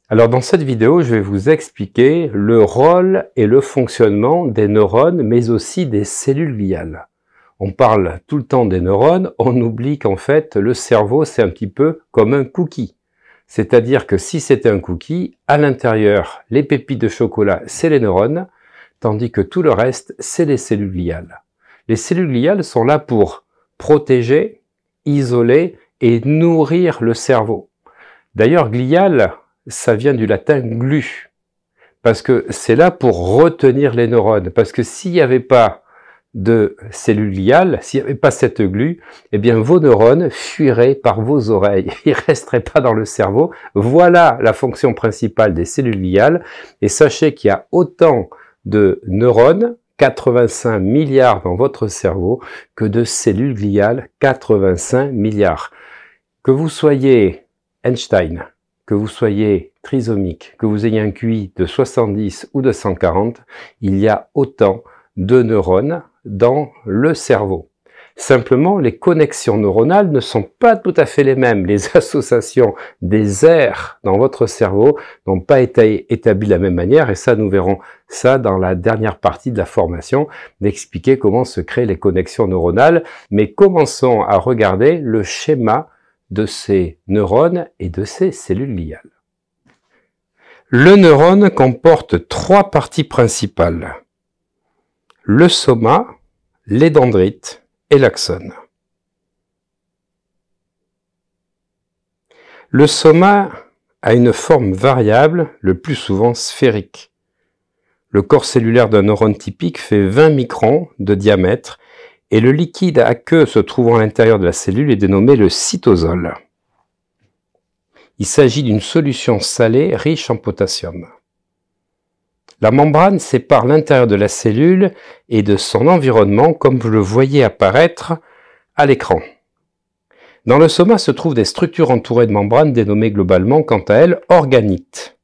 Alors dans cette vidéo, je vais vous expliquer le rôle et le fonctionnement des neurones, mais aussi des cellules gliales. On parle tout le temps des neurones, on oublie qu'en fait le cerveau c'est un petit peu comme un cookie. C'est-à-dire que si c'était un cookie, à l'intérieur, les pépites de chocolat c'est les neurones, tandis que tout le reste c'est les cellules gliales. Les cellules gliales sont là pour protéger, isoler et nourrir le cerveau. D'ailleurs, glial, ça vient du latin glu, parce que c'est là pour retenir les neurones, parce que s'il n'y avait pas de cellules gliales, s'il n'y avait pas cette glu, eh bien vos neurones fuiraient par vos oreilles, ils ne resteraient pas dans le cerveau. Voilà la fonction principale des cellules gliales, et sachez qu'il y a autant de neurones, 85 milliards dans votre cerveau, que de cellules gliales, 85 milliards. Que vous soyez Einstein, que vous soyez trisomique, que vous ayez un QI de 70 ou de 140, il y a autant de neurones dans le cerveau. Simplement, les connexions neuronales ne sont pas tout à fait les mêmes. Les associations des aires dans votre cerveau n'ont pas été établies de la même manière, et ça, nous verrons ça dans la dernière partie de la formation, d'expliquer comment se créent les connexions neuronales. Mais commençons à regarder le schéma de ces neurones et de ces cellules gliales. Le neurone comporte trois parties principales: le soma, les dendrites et l'axone. Le soma a une forme variable, le plus souvent sphérique. Le corps cellulaire d'un neurone typique fait 20 microns de diamètre, et le liquide aqueux se trouvant à l'intérieur de la cellule est dénommé le cytosol. Il s'agit d'une solution salée riche en potassium. La membrane sépare l'intérieur de la cellule et de son environnement, comme vous le voyez apparaître à l'écran. Dans le soma se trouvent des structures entourées de membranes dénommées globalement, quant à elles, organites.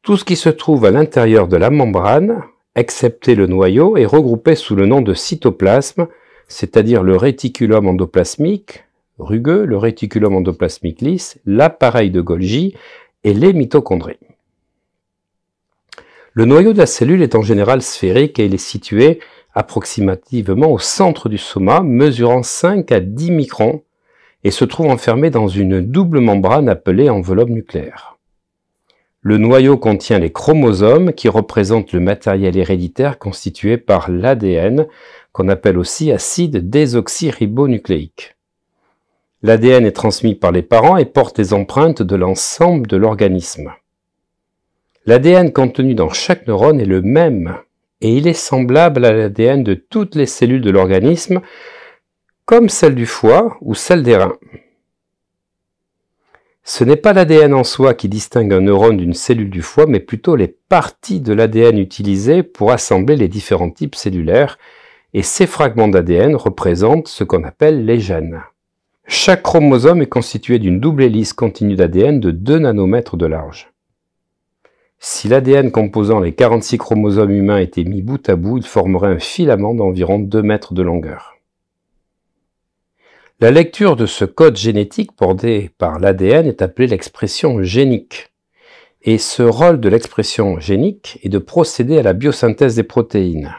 Tout ce qui se trouve à l'intérieur de la membrane, excepté le noyau, est regroupé sous le nom de cytoplasme, c'est-à-dire le réticulum endoplasmique rugueux, le réticulum endoplasmique lisse, l'appareil de Golgi et les mitochondries. Le noyau de la cellule est en général sphérique et il est situé approximativement au centre du soma, mesurant 5 à 10 microns et se trouve enfermé dans une double membrane appelée enveloppe nucléaire. Le noyau contient les chromosomes qui représentent le matériel héréditaire constitué par l'ADN, qu'on appelle aussi acide désoxyribonucléique. L'ADN est transmis par les parents et porte les empreintes de l'ensemble de l'organisme. L'ADN contenu dans chaque neurone est le même et il est semblable à l'ADN de toutes les cellules de l'organisme, comme celle du foie ou celle des reins. Ce n'est pas l'ADN en soi qui distingue un neurone d'une cellule du foie, mais plutôt les parties de l'ADN utilisées pour assembler les différents types cellulaires, et ces fragments d'ADN représentent ce qu'on appelle les gènes. Chaque chromosome est constitué d'une double hélice continue d'ADN de 2 nanomètres de large. Si l'ADN composant les 46 chromosomes humains était mis bout à bout, il formerait un filament d'environ 2 mètres de longueur. La lecture de ce code génétique porté par l'ADN est appelée l'expression génique. Et ce rôle de l'expression génique est de procéder à la biosynthèse des protéines.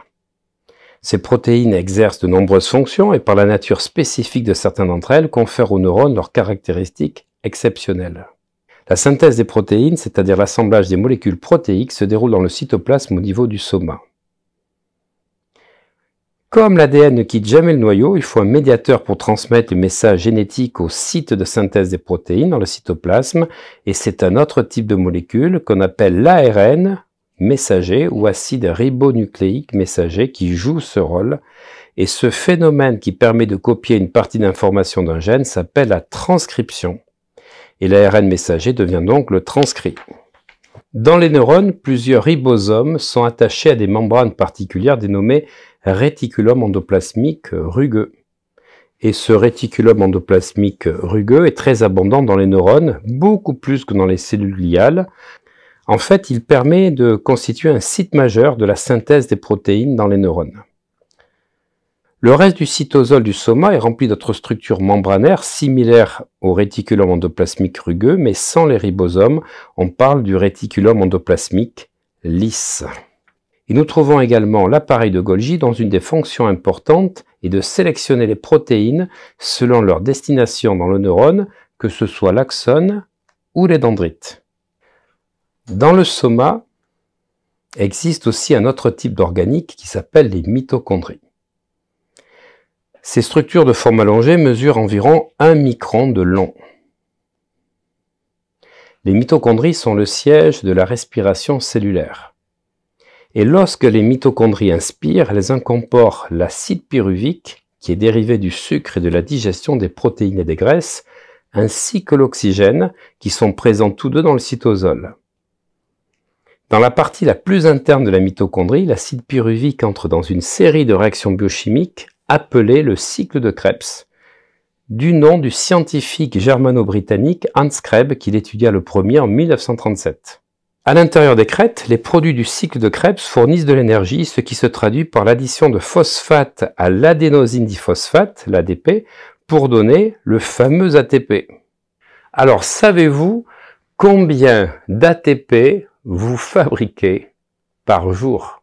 Ces protéines exercent de nombreuses fonctions et par la nature spécifique de certaines d'entre elles confèrent aux neurones leurs caractéristiques exceptionnelles. La synthèse des protéines, c'est-à-dire l'assemblage des molécules protéiques, se déroule dans le cytoplasme au niveau du soma. Comme l'ADN ne quitte jamais le noyau, il faut un médiateur pour transmettre les messages génétiques au site de synthèse des protéines dans le cytoplasme, et c'est un autre type de molécule qu'on appelle l'ARN messager ou acide ribonucléique messager qui joue ce rôle, et ce phénomène qui permet de copier une partie d'information d'un gène s'appelle la transcription, et l'ARN messager devient donc le transcrit. Dans les neurones, plusieurs ribosomes sont attachés à des membranes particulières dénommées réticulum endoplasmique rugueux. Et ce réticulum endoplasmique rugueux est très abondant dans les neurones, beaucoup plus que dans les cellules gliales. En fait, il permet de constituer un site majeur de la synthèse des protéines dans les neurones. Le reste du cytosol du soma est rempli d'autres structures membranaires similaires au réticulum endoplasmique rugueux, mais sans les ribosomes. On parle du réticulum endoplasmique lisse. Et nous trouvons également l'appareil de Golgi dont une des fonctions importantes est de sélectionner les protéines selon leur destination dans le neurone, que ce soit l'axone ou les dendrites. Dans le soma existe aussi un autre type d'organique qui s'appelle les mitochondries. Ces structures de forme allongée mesurent environ 1 micron de long. Les mitochondries sont le siège de la respiration cellulaire. Et lorsque les mitochondries inspirent, elles incorporent l'acide pyruvique, qui est dérivé du sucre et de la digestion des protéines et des graisses, ainsi que l'oxygène, qui sont présents tous deux dans le cytosol. Dans la partie la plus interne de la mitochondrie, l'acide pyruvique entre dans une série de réactions biochimiques appelées le cycle de Krebs, du nom du scientifique germano-britannique Hans Krebs qui l'étudia le premier en 1937. À l'intérieur des crêtes, les produits du cycle de Krebs fournissent de l'énergie, ce qui se traduit par l'addition de phosphate à l'adénosine diphosphate, l'ADP, pour donner le fameux ATP. Alors, savez-vous combien d'ATP vous fabriquez par jour ?